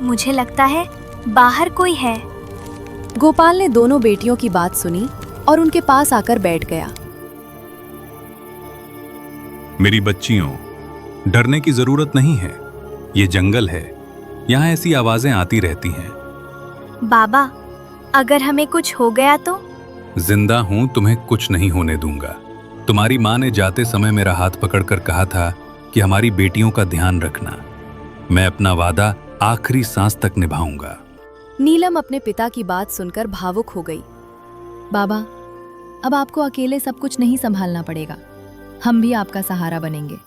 मुझे लगता है बाहर कोई है। गोपाल ने दोनों बेटियों की बात सुनी और उनके पास आकर बैठ गया। मेरी बच्चियों, डरने की जरूरत नहीं है। ये जंगल है, यहाँ ऐसी आवाजें आती रहती हैं। बाबा, अगर हमें कुछ हो गया तो? जिंदा हूं, तुम्हें कुछ नहीं होने दूंगा। तुम्हारी माँ ने जाते समय मेरा हाथ पकड़कर कहा था कि हमारी बेटियों का ध्यान रखना। मैं अपना वादा आखिरी सांस तक निभाऊंगा। नीलम अपने पिता की बात सुनकर भावुक हो गई। बाबा, अब आपको अकेले सब कुछ नहीं संभालना पड़ेगा, हम भी आपका सहारा बनेंगे।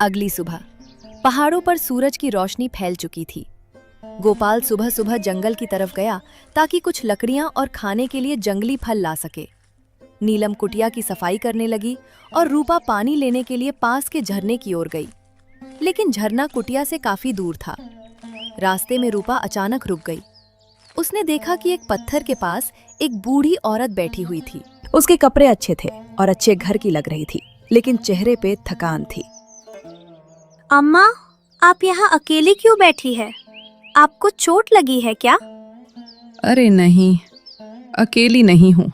अगली सुबह पहाड़ों पर सूरज की रोशनी फैल चुकी थी। गोपाल सुबह सुबह जंगल की तरफ गया ताकि कुछ लकड़ियां और खाने के लिए जंगली फल ला सके। नीलम कुटिया की सफाई करने लगी और रूपा पानी लेने के लिए पास के झरने की ओर गई, लेकिन झरना कुटिया से काफी दूर था। रास्ते में रूपा अचानक रुक गई। उसने देखा कि एक पत्थर के पास एक बूढ़ी औरत बैठी हुई थी। उसके कपड़े अच्छे थे और अच्छे घर की लग रही थी, लेकिन चेहरे पे थकान थी। अम्मा, आप यहाँ अकेली क्यों बैठी है? आपको चोट लगी है क्या? अरे नहीं, अकेली नहीं हूँ।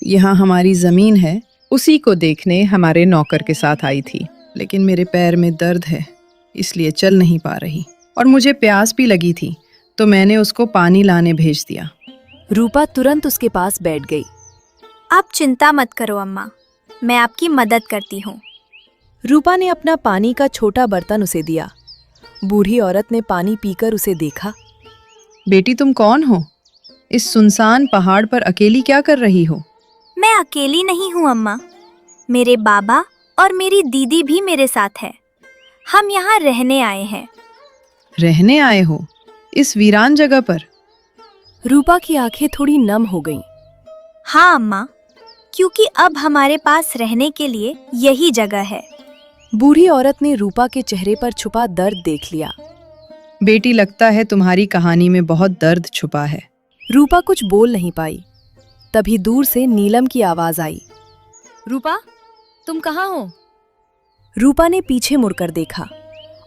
यहाँ हमारी जमीन है, उसी को देखने हमारे नौकर के साथ आई थी, लेकिन मेरे पैर में दर्द है, इसलिए चल नहीं पा रही। और मुझे प्यास भी लगी थी, तो मैंने उसको पानी लाने भेज दिया। रूपा तुरंत उसके पास बैठ गई। आप चिंता मत करो अम्मा, मैं आपकी मदद करती हूँ। रूपा ने अपना पानी का छोटा बर्तन उसे दिया। बूढ़ी औरत ने पानी पीकर उसे देखा। बेटी, तुम कौन हो? इस सुनसान पहाड़ पर अकेली क्या कर रही हो? मैं अकेली नहीं हूँ अम्मा, मेरे बाबा और मेरी दीदी भी मेरे साथ है। हम यहाँ रहने आए हैं। रहने आए हो इस वीरान जगह पर? रूपा की आंखें थोड़ी नम हो गईं। हाँ अम्मा, क्योंकि अब हमारे पास रहने के लिए यही जगह है। बूढ़ी औरत ने रूपा के चेहरे पर छुपा दर्द देख लिया। बेटी, लगता है तुम्हारी कहानी में बहुत दर्द छुपा है। रूपा कुछ बोल नहीं पाई। तभी दूर से नीलम की आवाज आई। रूपा, तुम कहाँ हो? रूपा ने पीछे मुड़कर देखा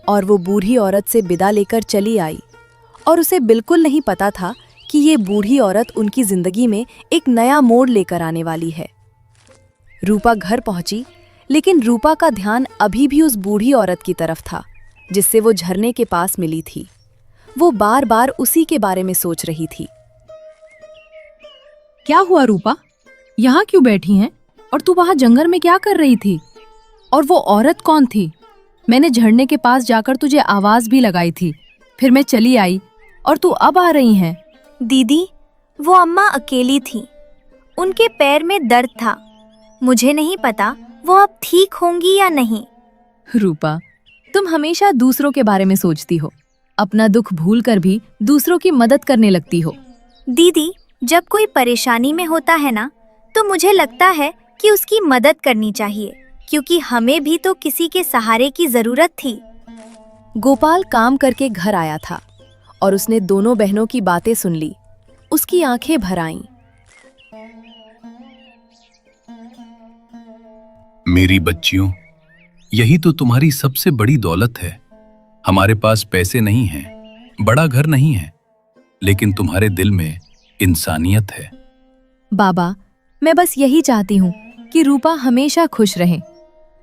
और वो बूढ़ी औरत से विदा लेकर चली आई, और उसे बिल्कुल नहीं पता था कि ये बूढ़ी औरत उनकी जिंदगी में एक नया मोड़ लेकर आने वाली है। रूपा घर पहुंची, लेकिन रूपा का ध्यान अभी भी उस बूढ़ी औरत की तरफ था जिससे वो झरने के पास मिली थी। वो बार बार उसी के बारे में सोच रही थी। क्या हुआ रूपा, यहाँ क्यों बैठी हैं? और तू वहां जंगल में क्या कर रही थी? और वो औरत कौन थी? मैंने झरने के पास जाकर तुझे आवाज भी लगाई थी, फिर मैं चली आई और तू अब आ रही हैं। दीदी, वो अम्मा अकेली थी, उनके पैर में दर्द था। मुझे नहीं पता वो अब ठीक होंगी या नहीं। रूपा, तुम हमेशा दूसरों के बारे में सोचती हो, अपना दुख भूलकर भी दूसरों की मदद करने लगती हो। दीदी, जब कोई परेशानी में होता है ना, तो मुझे लगता है कि उसकी मदद करनी चाहिए, क्योंकि हमें भी तो किसी के सहारे की जरूरत थी। गोपाल काम करके घर आया था और उसने दोनों बहनों की बातें सुन ली। उसकी आंखें भर आईं। मेरी बच्चियों, यही तो तुम्हारी सबसे बड़ी दौलत है। हमारे पास पैसे नहीं हैं, बड़ा घर नहीं है, लेकिन तुम्हारे दिल में इंसानियत है। बाबा, मैं बस यही चाहती हूँ कि रूपा हमेशा खुश रहे,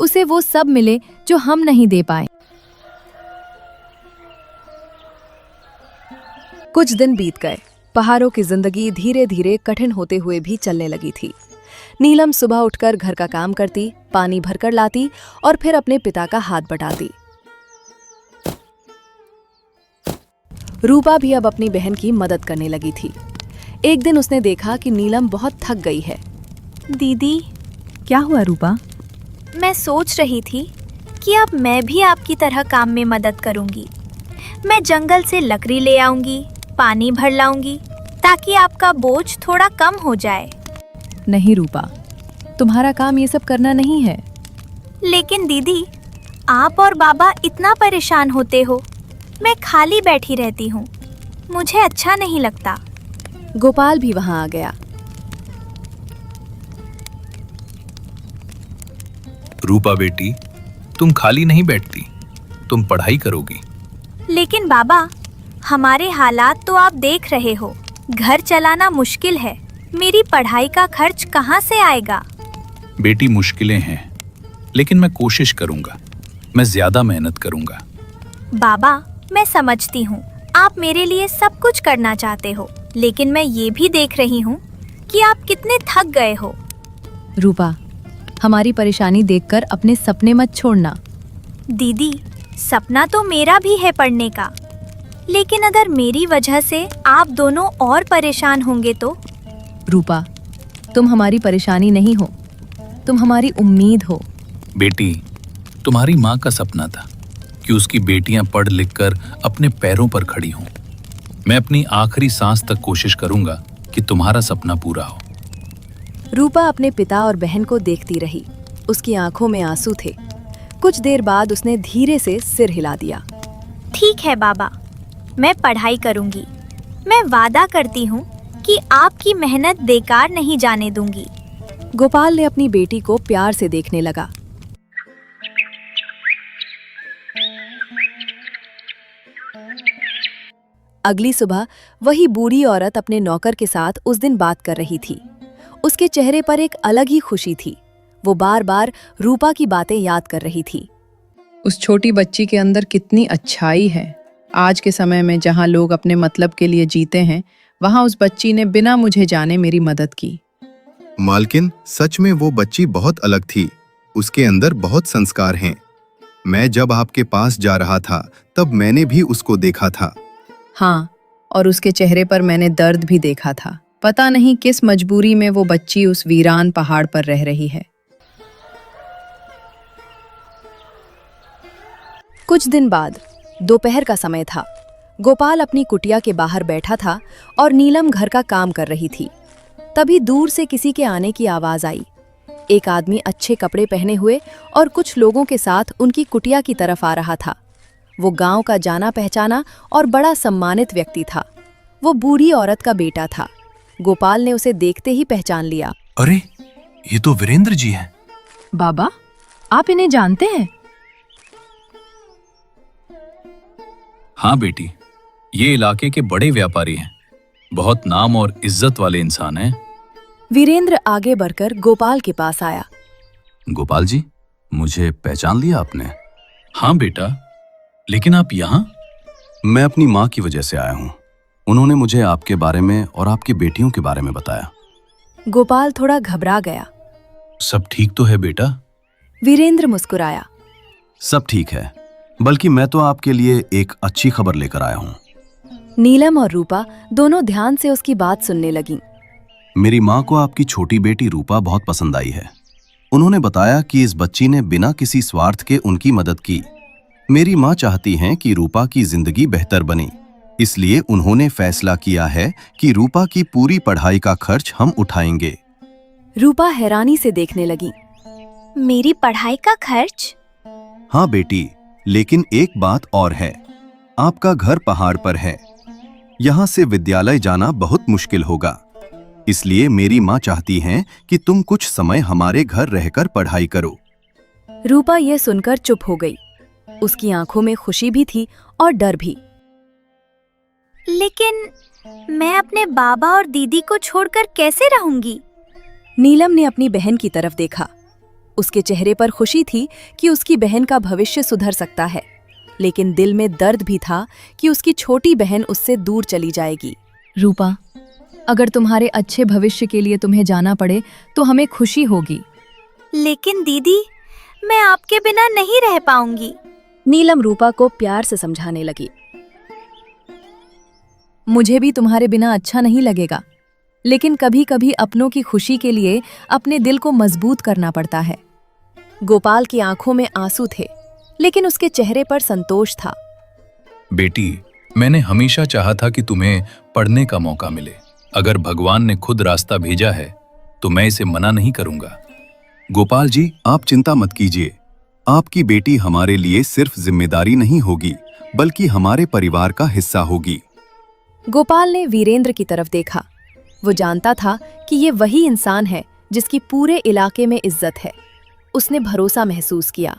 उसे वो सब मिले जो हम नहीं दे पाए। कुछ दिन बीत गए। पहाड़ों की जिंदगी धीरे धीरे कठिन होते हुए भी चलने लगी थी। नीलम सुबह उठकर घर का काम करती, पानी भरकर लाती और फिर अपने पिता का हाथ बटाती। रूपा भी अब अपनी बहन की मदद करने लगी थी। एक दिन उसने देखा कि नीलम बहुत थक गई है। दीदी, क्या हुआ रूपा? मैं सोच रही थी कि अब मैं भी आपकी तरह काम में मदद करूंगी। मैं जंगल से लकड़ी ले आऊंगी, पानी भर लाऊंगी, ताकि आपका बोझ थोड़ा कम हो जाए। नहीं रूपा, तुम्हारा काम ये सब करना नहीं है। लेकिन दीदी, आप और बाबा इतना परेशान होते हो, मैं खाली बैठी रहती हूँ, मुझे अच्छा नहीं लगता। गोपाल भी वहां आ गया। रूपा बेटी, तुम खाली नहीं बैठती, तुम पढ़ाई करोगी। लेकिन बाबा, हमारे हालात तो आप देख रहे हो, घर चलाना मुश्किल है। मेरी पढ़ाई का खर्च कहाँ से आएगा? बेटी, मुश्किलें हैं, लेकिन मैं कोशिश करूंगा, मैं ज्यादा मेहनत करूंगा। बाबा, मैं समझती हूँ आप मेरे लिए सब कुछ करना चाहते हो, लेकिन मैं ये भी देख रही हूँ कि आप कितने थक गए हो। रूपा, हमारी परेशानी देखकर अपने सपने मत छोड़ना। दीदी, सपना तो मेरा भी है पढ़ने का, लेकिन अगर मेरी वजह से आप दोनों और परेशान होंगे तो? रूपा, तुम हमारी परेशानी नहीं हो, तुम हमारी उम्मीद हो। बेटी, तुम्हारी माँ का सपना था कि उसकी बेटियां पढ़ लिख कर अपने पैरों पर खड़ी हों। मैं अपनी आखिरी सांस तक कोशिश करूंगा कि तुम्हारा सपना पूरा हो। रूपा अपने पिता और बहन को देखती रही। उसकी आंखों में आंसू थे। कुछ देर बाद उसने धीरे से सिर हिला दिया। ठीक है बाबा, मैं पढ़ाई करूंगी। मैं वादा करती हूँ कि आपकी मेहनत बेकार नहीं जाने दूंगी। गोपाल ने अपनी बेटी को प्यार से देखने लगा। अगली सुबह वही बूढ़ी औरत अपने नौकर के साथ उस दिन बात कर रही थी। उसके चेहरे पर एक अलग ही खुशी थी। वो बार बार रूपा की बातें याद कर रही थी। उस छोटी बच्ची के अंदर कितनी अच्छाई है। आज के समय में जहाँ लोग अपने मतलब के लिए जीते हैं, वहाँ उस बच्ची ने बिना मुझे जाने मेरी मदद की। मालकिन, सच में वो बच्ची बहुत अलग थी। उसके अंदर बहुत संस्कार हैं। मैं जब आपके पास जा रहा था तब मैंने भी उसको देखा था। हाँ, और उसके चेहरे पर मैंने दर्द भी देखा था। पता नहीं किस मजबूरी में वो बच्ची उस वीरान पहाड़ पर रह रही है। कुछ दिन बाद दोपहर का समय था। गोपाल अपनी कुटिया के बाहर बैठा था और नीलम घर का काम कर रही थी। तभी दूर से किसी के आने की आवाज आई। एक आदमी अच्छे कपड़े पहने हुए और कुछ लोगों के साथ उनकी कुटिया की तरफ आ रहा था। वो गांव का जाना पहचाना और बड़ा सम्मानित व्यक्ति था। वो बूढ़ी औरत का बेटा था। गोपाल ने उसे देखते ही पहचान लिया। अरे, ये तो वीरेंद्र जी हैं। बाबा, आप इन्हें जानते हैं? हाँ बेटी, ये इलाके के बड़े व्यापारी हैं, बहुत नाम और इज्जत वाले इंसान हैं। वीरेंद्र आगे बढ़कर गोपाल के पास आया। गोपाल जी, मुझे पहचान लिया आपने? हाँ बेटा, लेकिन आप यहाँ? मैं अपनी माँ की वजह से आया हूँ। उन्होंने मुझे आपके बारे में और आपकी बेटियों के बारे में बताया। गोपाल थोड़ा घबरा गया। सब ठीक तो है बेटा? वीरेंद्र मुस्कुराया। सब ठीक है, बल्कि मैं तो आपके लिए एक अच्छी खबर लेकर आया हूँ। नीलम और रूपा दोनों ध्यान से उसकी बात सुनने लगीं। मेरी माँ को आपकी छोटी बेटी रूपा बहुत पसंद आई है। उन्होंने बताया कि इस बच्ची ने बिना किसी स्वार्थ के उनकी मदद की। मेरी माँ चाहती हैं कि रूपा की जिंदगी बेहतर बने, इसलिए उन्होंने फैसला किया है कि रूपा की पूरी पढ़ाई का खर्च हम उठाएंगे। रूपा हैरानी से देखने लगी। मेरी पढ़ाई का खर्च? हाँ बेटी, लेकिन एक बात और है। आपका घर पहाड़ पर है, यहाँ से विद्यालय जाना बहुत मुश्किल होगा। इसलिए मेरी माँ चाहती हैं कि तुम कुछ समय हमारे घर रहकर पढ़ाई करो। रूपा यह सुनकर चुप हो गई। उसकी आंखों में खुशी भी थी और डर भी। लेकिन मैं अपने बाबा और दीदी को छोड़कर कैसे रहूंगी? नीलम ने अपनी बहन की तरफ देखा। उसके चेहरे पर खुशी थी कि उसकी बहन का भविष्य सुधर सकता है, लेकिन दिल में दर्द भी था कि उसकी छोटी बहन उससे दूर चली जाएगी। रूपा, अगर तुम्हारे अच्छे भविष्य के लिए तुम्हें जाना पड़े तो हमें खुशी होगी। लेकिन दीदी, मैं आपके बिना नहीं रह पाऊंगी। नीलम रूपा को प्यार से समझाने लगी। मुझे भी तुम्हारे बिना अच्छा नहीं लगेगा, लेकिन कभी कभी अपनों की खुशी के लिए अपने दिल को मजबूत करना पड़ता है। गोपाल की आंखों में आंसू थे, लेकिन उसके चेहरे पर संतोष था। बेटी, मैंने हमेशा चाहा था कि तुम्हें पढ़ने का मौका मिले। अगर भगवान ने खुद रास्ता भेजा है तो मैं इसे मना नहीं करूंगा। गोपाल जी, आप चिंता मत कीजिए। आपकी बेटी हमारे लिए सिर्फ जिम्मेदारी नहीं होगी, बल्कि हमारे परिवार का हिस्सा होगी। गोपाल ने वीरेंद्र की तरफ देखा। वो जानता था कि ये वही इंसान है जिसकी पूरे इलाके में इज्जत है। उसने भरोसा महसूस किया।